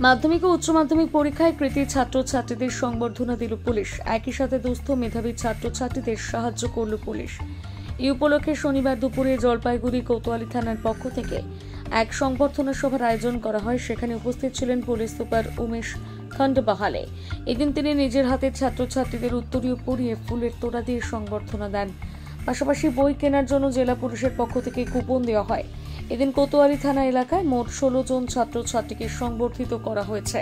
মাধ্যমিক ও উচ্চ মাধ্যমিক পরীক্ষায় কৃতী ছাত্রছাত্রীদের সংবর্ধনা দিল পুলিশ। একই সাথে দুস্থ মেধাবী ছাত্রছাত্রীদের সাহায্য করল পুলিশ। এই উপলক্ষে শনিবার দুপুরে জলপাইগুড়ি কোতোয়ালি থানার পক্ষ থেকে এক সংবর্ধনা সভার আয়োজন করা হয়। সেখানে উপস্থিত ছিলেন পুলিশ সুপার উমেশ খন্ডবাহালে। এদিন তিনি নিজের হাতে ছাত্রছাত্রীদের উত্তরীয় পরিয়ে ফুলের তোড়া দিয়ে সংবর্ধনা দেন। পাশাপাশি বই কেনার জন্য জেলা পুলিশের পক্ষ থেকে কুপন দেওয়া হয়। এদিন কোতোয়ালি থানা এলাকায় মোট 16 জন ছাত্রছাত্রীকে সংবর্ধিত করা হয়েছে।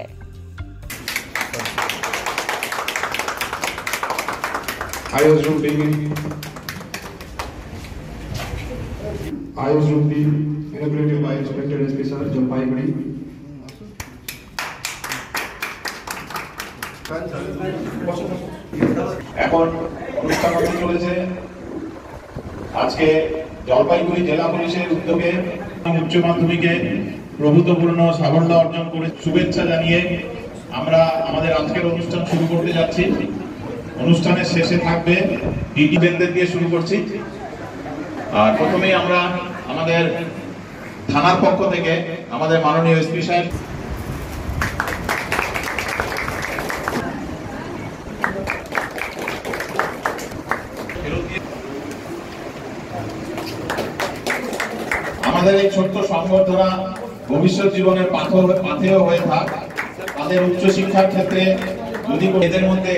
এখন অনুষ্ঠান হতে চলেছে আজকে জলপাইগুড়ি জেলা পুলিশের উদ্যোগে উচ্চ মাধ্যমিকে প্রভূতপূর্ণ সাফল্য অর্জন করে শুভেচ্ছা জানিয়ে আমরা আমাদের আজকের অনুষ্ঠান শুরু করতে যাচ্ছি। অনুষ্ঠানের শেষে থাকবে ডিডি বেনদের দিয়ে শুরু করছি। আর প্রথমেই আমরা আমাদের থানার পক্ষ থেকে আমাদের মাননীয় এসপি সাহেব আমাদের এই ছোট্ট সংবর্ধনা ভবিষ্যৎ জীবনের পাথেয় হয়ে থাক। তাদের উচ্চশিক্ষার ক্ষেত্রে যদি এদের মধ্যে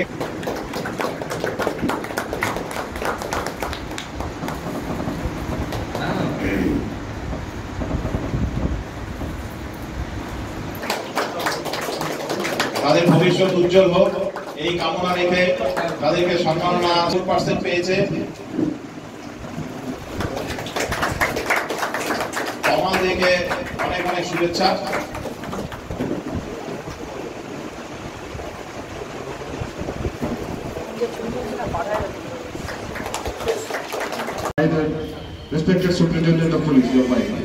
তাদের ভবিষ্যৎ উজ্জ্বল হোক এই কামনা রেখে তাদেরকে সম্মাননা 100% পেয়েছে। থেকে অনেক অনেক শুভেচ্ছা। Respected Superintendent of Police, your mic.